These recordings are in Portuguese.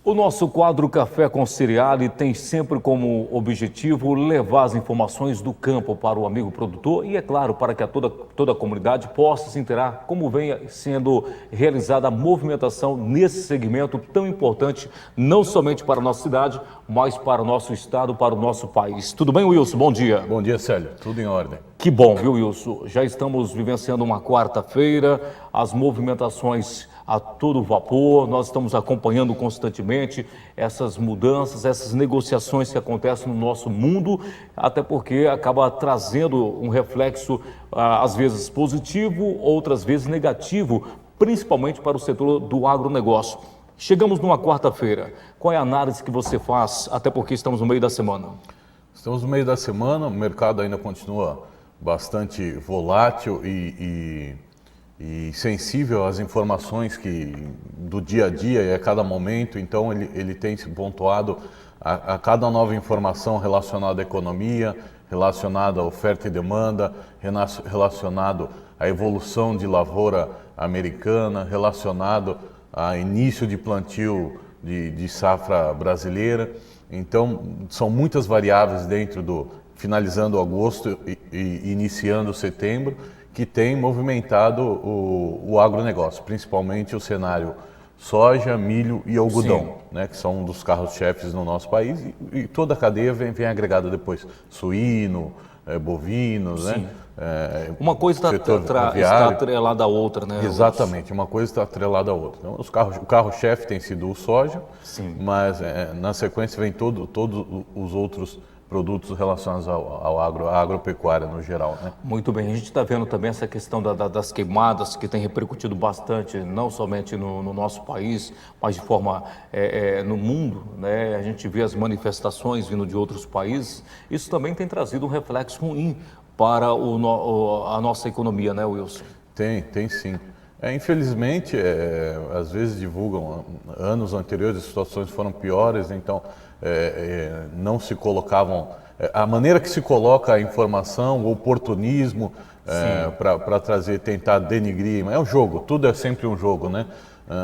O nosso quadro Café com Cereale tem sempre como objetivo levar as informações do campo para o amigo produtor e, é claro, para que toda a comunidade possa se inteirar como vem sendo realizada a movimentação nesse segmento tão importante, não somente para a nossa cidade, mas para o nosso estado, para o nosso país. Tudo bem, Wilson? Bom dia. Bom dia, Célio. Tudo em ordem. Que bom, viu, Wilson? Já estamos vivenciando uma quarta-feira, as movimentações a todo vapor, nós estamos acompanhando constantemente essas mudanças, essas negociações que acontecem no nosso mundo, até porque acaba trazendo um reflexo, às vezes positivo, outras vezes negativo, principalmente para o setor do agronegócio. Chegamos numa quarta-feira, qual é a análise que você faz, até porque estamos no meio da semana? Estamos no meio da semana, o mercado ainda continua bastante volátil e sensível às informações do dia a dia e a cada momento, então ele tem se pontuado a cada nova informação relacionada à economia, relacionada à oferta e demanda, relacionado à evolução de lavoura americana, relacionado a início de plantio de safra brasileira. Então, são muitas variáveis finalizando agosto e iniciando setembro, que tem movimentado o agronegócio, principalmente o cenário soja, milho e algodão, né, que são um dos carros-chefes no nosso país, e toda a cadeia vem agregada depois, suíno, bovinos, né? Uma coisa está atrelada à outra, né? Exatamente, uma coisa está atrelada à outra. Então, o carro-chefe tem sido o soja, mas na sequência vem todos os outros produtos relacionados à agropecuária no geral, né? Muito bem, a gente está vendo também essa questão das queimadas que tem repercutido bastante, não somente no nosso país, mas de forma no mundo, né? A gente vê as manifestações vindo de outros países, isso também tem trazido um reflexo ruim para a nossa economia, né, Wilson? Tem sim. Infelizmente, às vezes divulgam anos anteriores, as situações foram piores, então não se colocavam... a maneira que se coloca a informação, o oportunismo para tentar denigrir, é um jogo, tudo é sempre um jogo, né?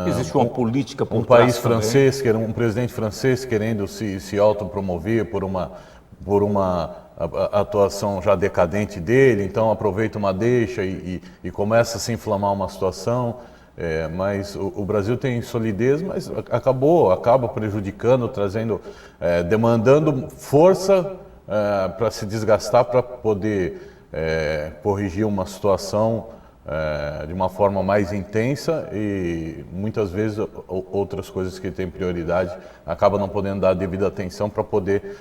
Existe uma política por trás. Um país francês, um presidente francês querendo se autopromover por uma atuação já decadente dele, então aproveita uma deixa e começa a se inflamar uma situação, mas o Brasil tem solidez, mas acaba prejudicando, demandando força para se desgastar, para poder corrigir uma situação de uma forma mais intensa, e muitas vezes outras coisas que têm prioridade acabam não podendo dar a devida atenção para poder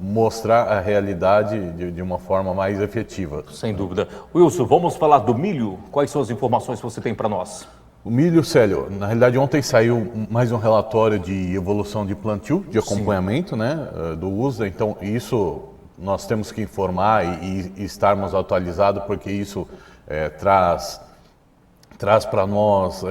mostrar a realidade de uma forma mais efetiva. Sem dúvida. Wilson, vamos falar do milho? Quais são as informações que você tem para nós? O milho, Célio, na realidade ontem saiu mais um relatório de evolução de plantio, de acompanhamento, né, do USDA, então isso nós temos que informar e estarmos atualizados, porque isso traz para nós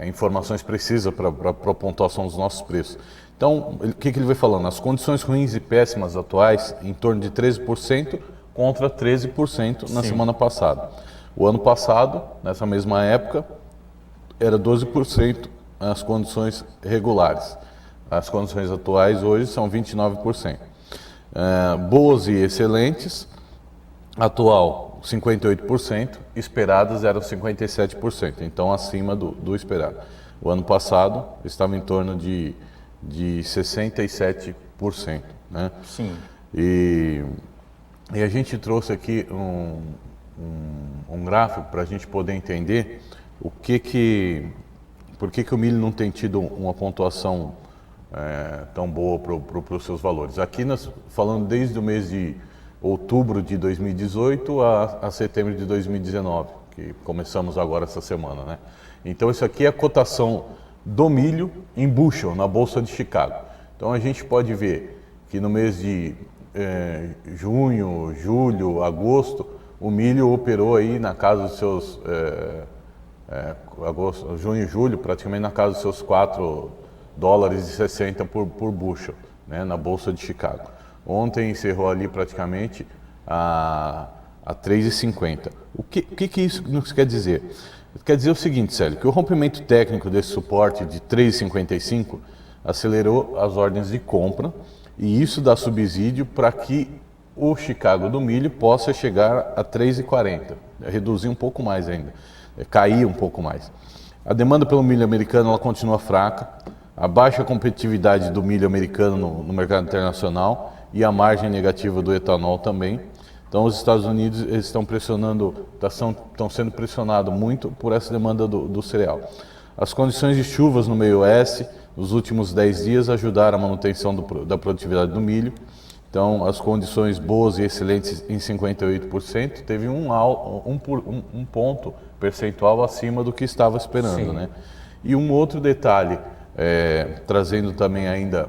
informações precisas para a pontuação dos nossos preços. Então, o que ele vai falando? As condições ruins e péssimas atuais, em torno de 13% contra 13% na semana passada. O ano passado, nessa mesma época, era 12% as condições regulares. As condições atuais hoje são 29%. Boas e excelentes, atual 58%, esperadas eram 57%, então acima do esperado. O ano passado estava em torno de 67%, né? Sim. E a gente trouxe aqui um gráfico para a gente poder entender por que o milho não tem tido uma pontuação tão boa para os seus valores. Aqui nós falando desde o mês de outubro de 2018 a setembro de 2019, que começamos agora essa semana, né? Então isso aqui é a cotação do milho em bushel na Bolsa de Chicago. Então a gente pode ver que no mês de junho, julho, agosto, o milho operou aí na casa dos seus junho e julho, praticamente na casa dos seus $4,60 por bushel, né, na Bolsa de Chicago. Ontem encerrou ali praticamente a 3,50. O que isso nos quer dizer? Quer dizer o seguinte, Célio, que o rompimento técnico desse suporte de 3,55 acelerou as ordens de compra e isso dá subsídio para que o Chicago do milho possa chegar a 3,40, reduzir um pouco mais ainda, cair um pouco mais. A demanda pelo milho americano ela continua fraca, a baixa competitividade do milho americano no mercado internacional e a margem negativa do etanol também. Então, os Estados Unidos eles estão estão sendo pressionados muito por essa demanda do cereal. As condições de chuvas no meio oeste, nos últimos 10 dias, ajudaram a manutenção da produtividade do milho. Então, as condições boas e excelentes em 58%, teve um ponto percentual acima do que estava esperando, né? E um outro detalhe, trazendo também ainda,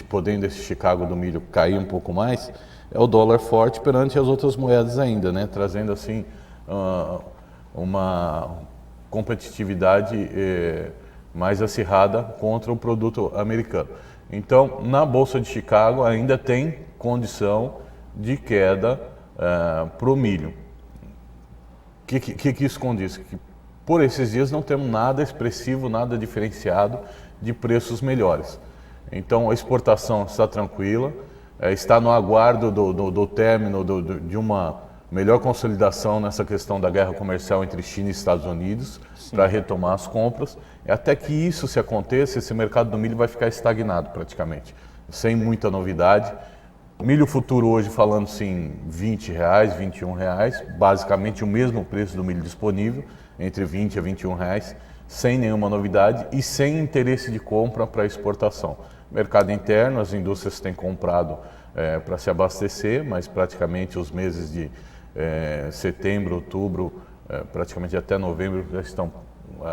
podendo esse Chicago do milho cair um pouco mais, é o dólar forte perante as outras moedas ainda, né? Trazendo assim uma competitividade mais acirrada contra o produto americano. Então, na Bolsa de Chicago ainda tem condição de queda para o milho. O que isso condiz? Que por esses dias não temos nada expressivo, nada diferenciado de preços melhores. Então, a exportação está tranquila, está no aguardo do término de uma melhor consolidação nessa questão da guerra comercial entre China e Estados Unidos, para retomar as compras. Até que isso se aconteça, esse mercado do milho vai ficar estagnado praticamente, sem muita novidade. Milho futuro hoje falando-se em R$20, R$21, basicamente o mesmo preço do milho disponível, entre R$20 a R$21, sem nenhuma novidade e sem interesse de compra para exportação. Mercado interno, as indústrias têm comprado para se abastecer, mas praticamente os meses de setembro, outubro, praticamente até novembro já estão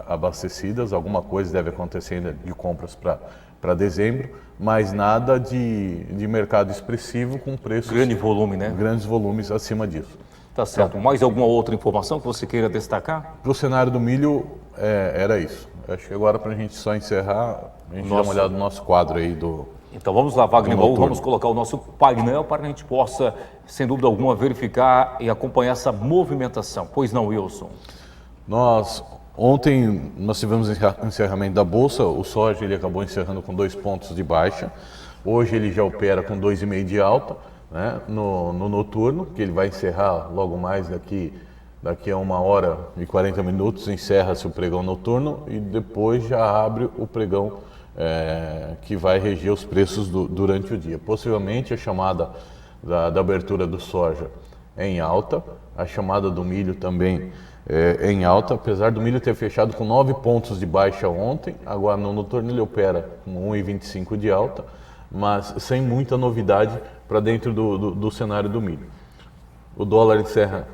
abastecidas. Alguma coisa deve acontecer ainda de compras para dezembro, mas nada de mercado expressivo com preços... Grande volume, né? Grandes volumes acima disso. Tá certo. Mais alguma outra informação que você queira destacar? Para o cenário do milho, era isso. Acho que agora, para a gente só encerrar, a gente dá uma olhada no nosso quadro aí do... Então vamos lá, Wagner Baú, vamos colocar o nosso painel para que a gente possa, sem dúvida alguma, verificar e acompanhar essa movimentação. Pois não, Wilson? Ontem nós tivemos encerramento da Bolsa, o soja ele acabou encerrando com 2 pontos de baixa. Hoje ele já opera com 2,5 de alta, né, no noturno, que ele vai encerrar logo mais daqui a 1h40, encerra-se o pregão noturno e depois já abre o pregão que vai reger os preços durante o dia. Possivelmente a chamada da abertura do soja é em alta, a chamada do milho também é em alta, apesar do milho ter fechado com 9 pontos de baixa ontem, agora no noturno ele opera com 1,25 de alta, mas sem muita novidade para dentro do cenário do milho. O dólar encerra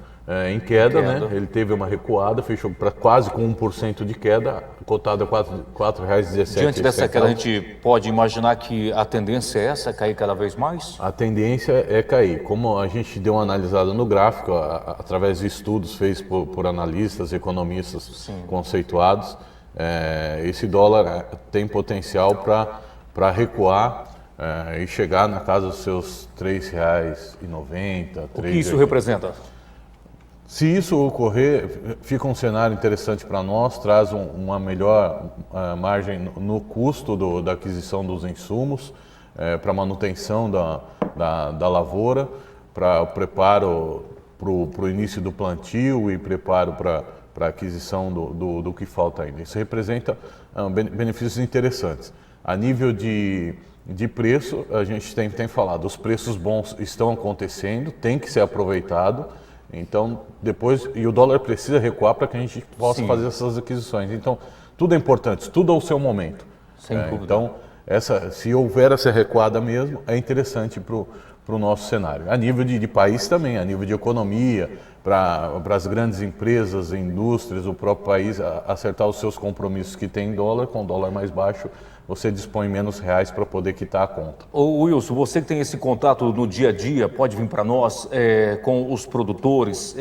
em queda, né? Ele teve uma recuada, fechou para quase com 1% de queda, cotado a R$ 4,17. Diante dessa queda, a gente pode imaginar que a tendência é essa, cair cada vez mais? A tendência é cair. Como a gente deu uma analisada no gráfico, através de estudos feitos por analistas, economistas conceituados, esse dólar tem potencial para recuar e chegar na casa dos seus R$ 3,90. O que isso representa? Se isso ocorrer, fica um cenário interessante para nós, traz uma melhor margem no custo da aquisição dos insumos, para manutenção da lavoura, para o preparo para o início do plantio e preparo para a aquisição do que falta ainda. Isso representa benefícios interessantes. A nível de preço, a gente tem falado, os preços bons estão acontecendo, tem que ser aproveitado. Então, e o dólar precisa recuar para que a gente possa fazer essas aquisições. Então, tudo é importante, tudo ao seu momento. Sem dúvida. Então, se houver essa recuada mesmo, é interessante para o nosso cenário. A nível de país também, a nível de economia, para as grandes empresas, indústrias, o próprio país acertar os seus compromissos que tem em dólar, com dólar mais baixo, você dispõe menos reais para poder quitar a conta. Ô Wilson, você que tem esse contato no dia a dia, pode vir para nós com os produtores,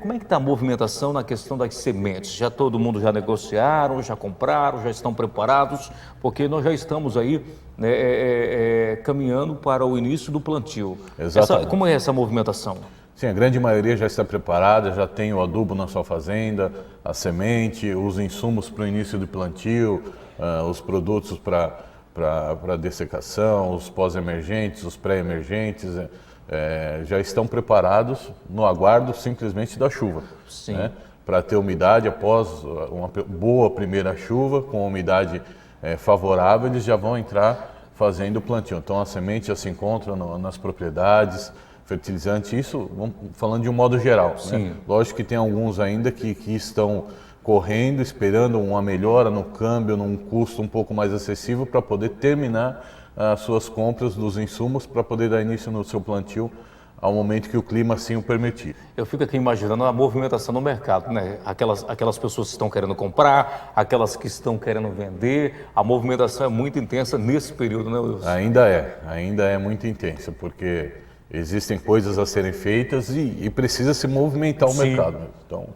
como é que está a movimentação na questão das sementes? Já todo mundo já negociaram, já compraram, já estão preparados? Porque nós já estamos aí caminhando para o início do plantio. Exatamente. Como é essa movimentação? Sim, a grande maioria já está preparada, já tem o adubo na sua fazenda, a semente, os insumos para o início do plantio, os produtos para dessecação, os pós-emergentes, os pré-emergentes, já estão preparados no aguardo simplesmente da chuva. Sim. Né? Para ter umidade após uma boa primeira chuva, com umidade favorável, eles já vão entrar fazendo o plantio. Então a semente já se encontra nas propriedades, fertilizante, isso falando de um modo geral. Né? Lógico que tem alguns ainda que estão correndo, esperando uma melhora no câmbio, num custo um pouco mais acessível para poder terminar as suas compras dos insumos para poder dar início no seu plantio ao momento que o clima assim o permitir. Eu fico aqui imaginando a movimentação no mercado, né? Aquelas pessoas que estão querendo comprar, aquelas que estão querendo vender, a movimentação é muito intensa nesse período, né, Wilson? Ainda é muito intensa, porque existem coisas a serem feitas e precisa se movimentar o mercado. Então,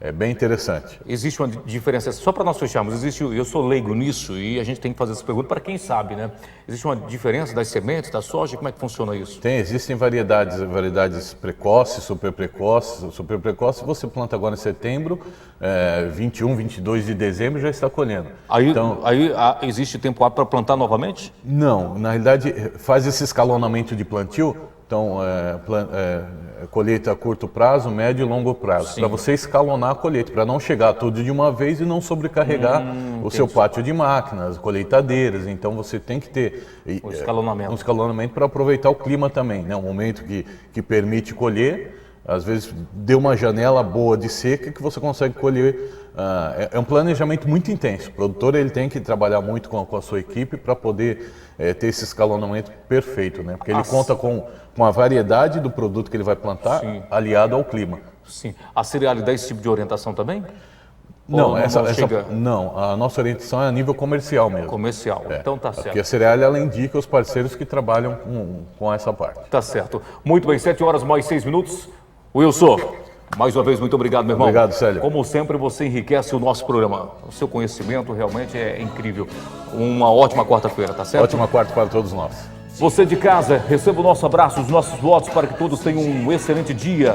é bem interessante. Existe uma diferença, só para nós fecharmos, eu sou leigo nisso e a gente tem que fazer essa pergunta para quem sabe, né? Existe uma diferença das sementes, da soja, como é que funciona isso? Existem variedades precoces, super precoces. Super precoce você planta agora em setembro, 21, 22 de dezembro já está colhendo. Aí existe tempo hábil para plantar novamente? Não, na realidade faz esse escalonamento de plantio, então colheita a curto prazo, médio e longo prazo, para você escalonar a colheita, para não chegar tudo de uma vez e não sobrecarregar o seu pátio de máquinas, colheitadeiras. Então você tem que ter um escalonamento para aproveitar o clima também, né? Um momento que permite colher, às vezes dê uma janela boa de seca que você consegue colher. É um planejamento muito intenso. O produtor ele tem que trabalhar muito com a sua equipe para poder ter esse escalonamento perfeito, né? Porque ele conta com a variedade do produto que ele vai plantar, aliado ao clima. Sim. A Cereale dá esse tipo de orientação também? Não, não, a nossa orientação é a nível comercial mesmo. Comercial, então tá certo. Porque a Cereale ela indica os parceiros que trabalham com essa parte. Tá certo. Muito bem, 7 horas mais 6 minutos. Wilson, mais uma vez, muito obrigado, meu irmão. Obrigado, Célio. Como sempre, você enriquece o nosso programa. O seu conhecimento realmente é incrível. Uma ótima quarta-feira, tá certo? Ótima quarta para todos nós. Você de casa, receba o nosso abraço, os nossos votos para que todos tenham um excelente dia.